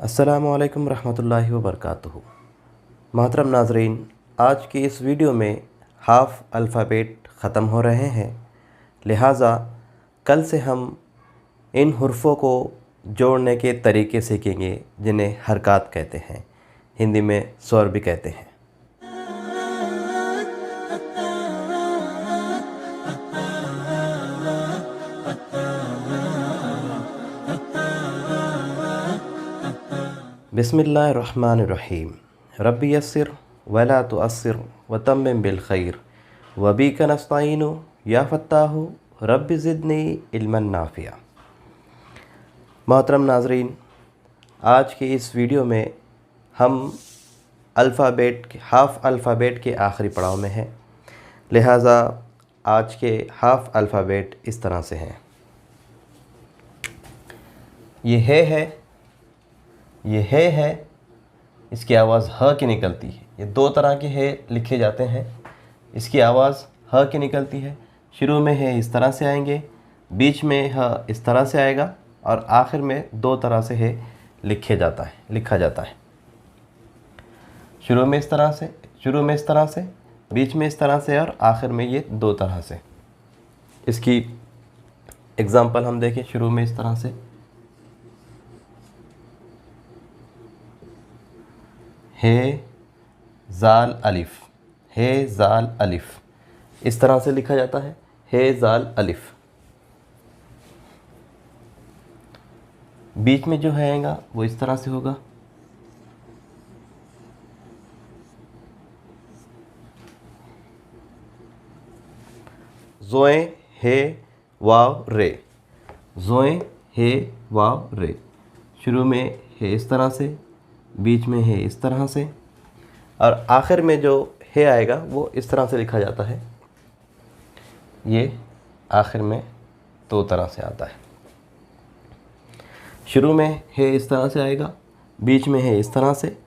अस्सलामुअलैकुम रहमतुल्लाहि व बरकातुहू। मोहतरम नाज़रीन, आज की इस वीडियो में हाफ़ अल्फ़ाबेट ख़त्म हो रहे हैं, लिहाजा कल से हम इन हुर्फ़ों को जोड़ने के तरीके सीखेंगे जिन्हें हरकात कहते हैं, हिंदी में स्वर भी कहते हैं। बिस्मिल्लाहिर्रहमानिर्रहीम। रब्बी यस्सिर वला तुअस्सिर वतम्मिम बिल खैर वबीका नस्तईनु या फत्ताहु रब्बि ज़िदनी इल्मन नाफ़िया। मोहतरम नाज़रीन, आज की इस वीडियो में हम हाफ़ अल्फ़ाबेट के आखिरी पड़ाव में हैं, लिहाजा आज के हाफ़ अल्फ़ाबेट इस तरह से हैं। ये है, ये है, इसकी आवाज़ ह की निकलती है। ये दो तरह के है लिखे जाते हैं। इसकी आवाज़ ह की निकलती है। शुरू में है इस तरह से आएंगे, बीच में ह इस तरह से आएगा और आखिर में दो तरह से है लिखा जाता है। शुरू में इस तरह से, बीच में इस तरह से और आखिर में ये दो तरह से। इसकी एग्ज़ाम्पल हम देखें। शुरू में इस तरह से हे ज़ाल अलिफ़, हे ज़ाल अलिफ़, इस तरह से लिखा जाता है, हे ज़ाल अलिफ़। बीच में जो आएगा वो इस तरह से होगा, ज़ोए हे वाव रे, ज़ोए हे वाव रे। शुरू में है इस तरह से, बीच में है इस तरह से और आखिर में जो है आएगा वो इस तरह से लिखा जाता है। ये आखिर में दो तरह से आता है। शुरू में है इस तरह से आएगा, बीच में है इस तरह से,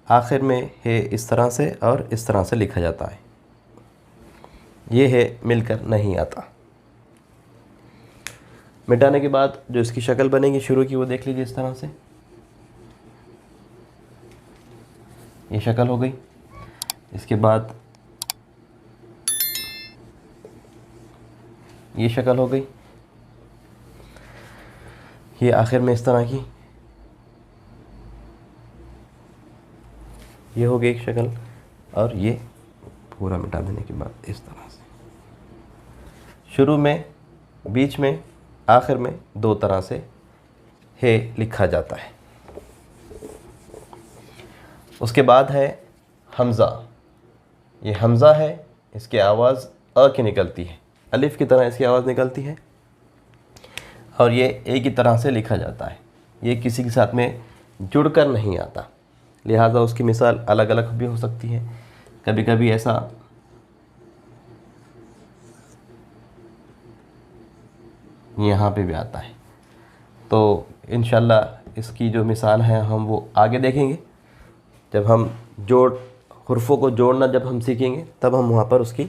आखिर में है इस तरह से और इस तरह से लिखा जाता है। ये है मिलकर नहीं आता। मिटाने के बाद जो इसकी शक्ल बनेगी शुरू की, वो देख लीजिए इस तरह से। ये शक्ल हो गई। इसके बाद ये शक्ल हो गई। ये आखिर में इस तरह की ये हो गई एक शक्ल और ये पूरा मिटा देने के बाद इस तरह से। शुरू में, बीच में, आखिर में दो तरह से है लिखा जाता है। उसके बाद है हमज़ा। ये हमज़ा है, इसकी आवाज़ अ की निकलती है, अलिफ़ की तरह इसकी आवाज़ निकलती है और ये ए की तरह से लिखा जाता है। ये किसी के साथ में जुड़कर नहीं आता, लिहाजा उसकी मिसाल अलग अलग भी हो सकती है। कभी कभी ऐसा यहाँ पे भी आता है। तो इंशाल्लाह इसकी जो मिसाल है हम वो आगे देखेंगे। जब हम हुर्फ़ों को जोड़ना जब हम सीखेंगे तब हम वहाँ पर उसकी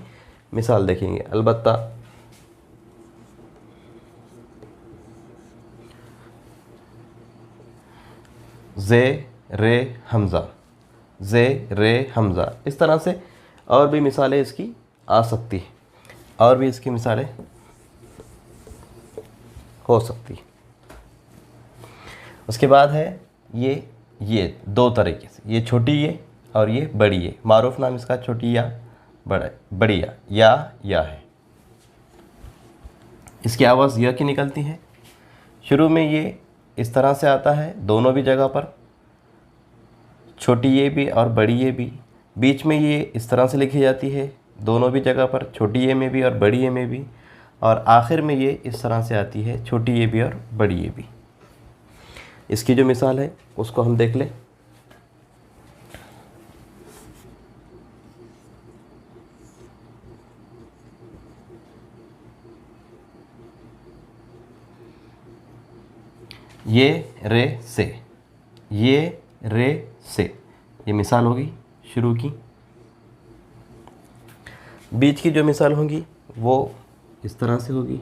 मिसाल देखेंगे। अलबत्ता ज़े रे हमज़ा, ज़े रे हमज़ा, इस तरह से और भी मिसालें इसकी आ सकती हैं, और भी इसकी मिसालें हो सकती हैं। उसके बाद है ये दो तरीके से, ये छोटी ये और ये बड़ी ये। मारूफ नाम इसका छोटी या बड़ी या है। इसकी आवाज़ यह की निकलती है। शुरू में ये इस तरह से आता है दोनों भी जगह पर, छोटी ये भी और बड़ी ये भी। बीच में ये इस तरह से लिखी जाती है दोनों भी जगह पर, छोटी ये में भी और बड़ी ये में भी। और आखिर में ये इस तरह से आती है, छोटी ये भी और बड़ी ये भी। इसकी जो मिसाल है उसको हम देख लें। ये रे से, ये रे से, ये मिसाल होगी शुरू की। बीच की जो मिसाल होगी वो इस तरह से होगी,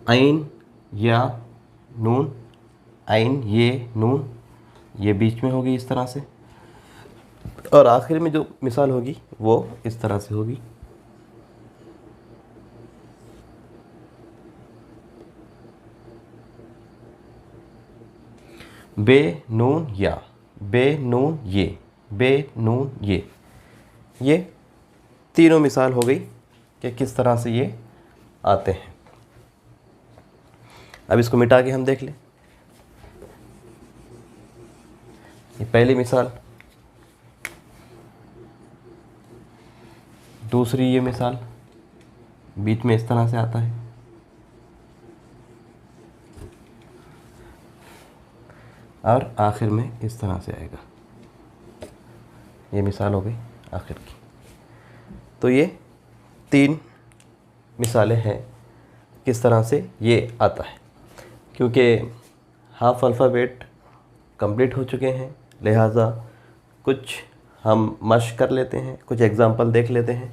आइन या नून, आइन ये नून, ये बीच में होगी इस तरह से, और आखिर में जो मिसाल होगी वो इस तरह से होगी। बे नून या, बे नून ये, बे नून ये तीनों मिसाल हो गई कि किस तरह से ये आते हैं। अब इसको मिटा के हम देख लें। ये पहली मिसाल, दूसरी ये मिसाल, बीच में इस तरह से आता है, और आखिर में इस तरह से आएगा। ये मिसाल हो गई आखिर की। तो ये 3 मिसालें हैं किस तरह से ये आता है। क्योंकि हाफ अल्फ़ाबेट कंप्लीट हो चुके हैं, लिहाजा कुछ हम मश्क कर लेते हैं, कुछ एग्ज़ाम्पल देख लेते हैं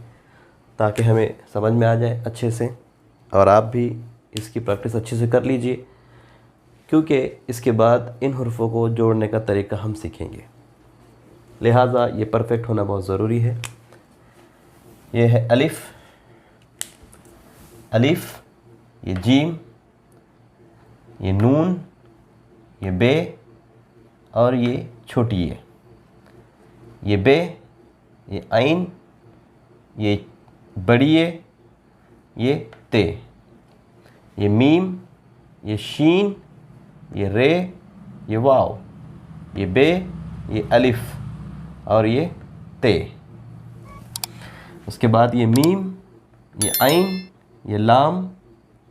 ताकि हमें समझ में आ जाए अच्छे से, और आप भी इसकी प्रैक्टिस अच्छे से कर लीजिए, क्योंकि इसके बाद इन हुर्फ़ों को जोड़ने का तरीका हम सीखेंगे। लिहाजा ये परफेक्ट होना बहुत ज़रूरी है। ये है अलिफ़, अलिफ़, ये जीम, ये नून, ये बे, और ये छोटी ये बे, ये आइन, ये बड़ी ये ते, ये मीम, ये शीन, ये रे, ये वाव, ये बे, ये अलिफ़, और ये ते। उसके बाद ये मीम, ये आइन, ये लाम,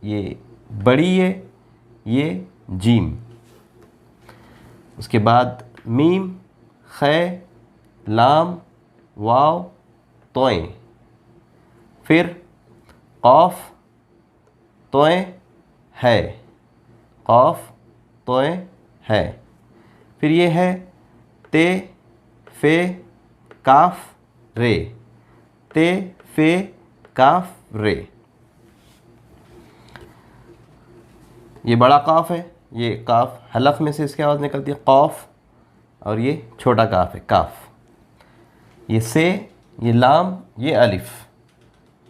ये बड़ी ये जीम। उसके बाद मीम, खे, लाम, वाव, तोएं। फिर क़ाफ, तोएं, है, क़ाफ, तोएं, है। फिर ये है ते, फे, काफ, रे, ते, फे, काफ, रे। ये बड़ा काफ है, ये काफ हलफ में से इसकी आवाज़ निकलती है क़ाफ, और ये छोटा काफ है काफ। ये से, ये लाम, ये अलिफ,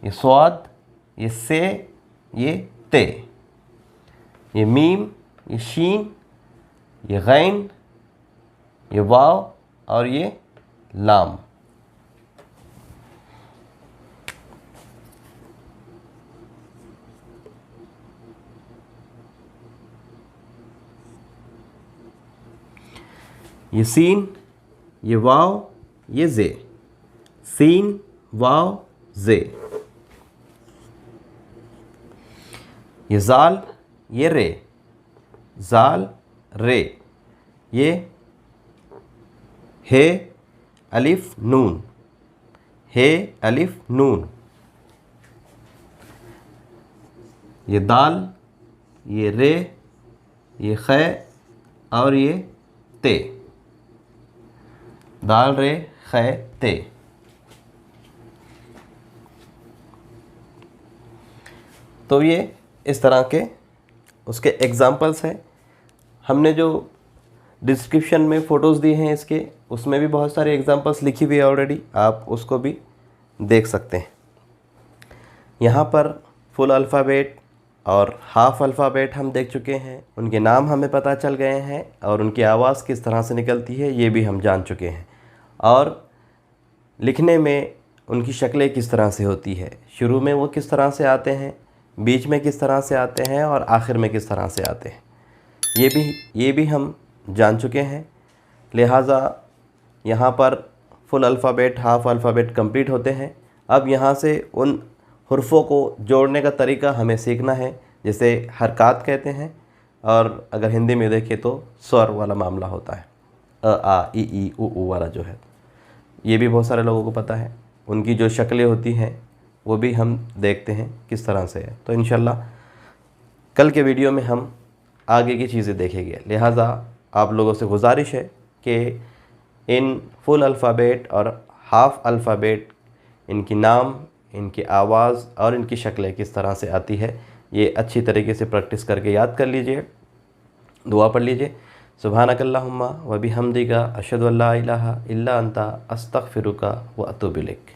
ये स्वाद, ये से, ये ते, ये मीम, ये शीन, ये गैन, ये वाव, और ये लाम। ये सीन, ये वाव, ये जे, सीन, वाव, जे। ये जाल, ये रे, जाल, रे। ये हे, अलिफ, नून, हे, अलिफ, नून। ये दाल, ये रे, ये खे, और ये ते, दाल, रे, खे, ते। तो ये इस तरह के उसके एग्ज़ाम्पल्स हैं। हमने जो डिस्क्रिप्शन में फ़ोटोज़ दिए हैं इसके, उसमें भी बहुत सारे एग्ज़ाम्पल्स लिखी हुई है ऑलरेडी, आप उसको भी देख सकते हैं। यहाँ पर फुल अल्फ़ाबेट और हाफ़ अल्फ़ाबेट हम देख चुके हैं, उनके नाम हमें पता चल गए हैं, और उनकी आवाज़ किस तरह से निकलती है ये भी हम जान चुके हैं, और लिखने में उनकी शक्लें किस तरह से होती है, शुरू में वो किस तरह से आते हैं, बीच में किस तरह से आते हैं, और आखिर में किस तरह से आते हैं, ये भी हम जान चुके हैं। लिहाजा यहाँ पर full alphabet, half alphabet complete होते हैं। अब यहाँ से उन हुर्फ़ों को जोड़ने का तरीका हमें सीखना है, जिसे हरकत कहते हैं, और अगर हिंदी में देखें तो स्वर वाला मामला होता है, अ, आ, ई, उ वाला जो है, ये भी बहुत सारे लोगों को पता है। उनकी जो शक्लें होती हैं वो भी हम देखते हैं किस तरह से है। तो इंशाल्लाह कल के वीडियो में हम आगे की चीज़ें देखेंगे। लिहाजा आप लोगों से गुजारिश है कि इन फुल अल्फ़ाबेट और हाफ़ अल्फ़ाबेट, इनकी नाम, इनकी आवाज़ और इनकी शक्लें किस तरह से आती है, ये अच्छी तरीके से प्रैक्टिस करके याद कर लीजिए। दुआ पढ़ लीजिए, सुब्हानकल्लाहुम्मा व बिहम्दिका अशहदु अल्ला इलाहा इल्ला अंता अस्तगफिरुका व अतूबु इलैक।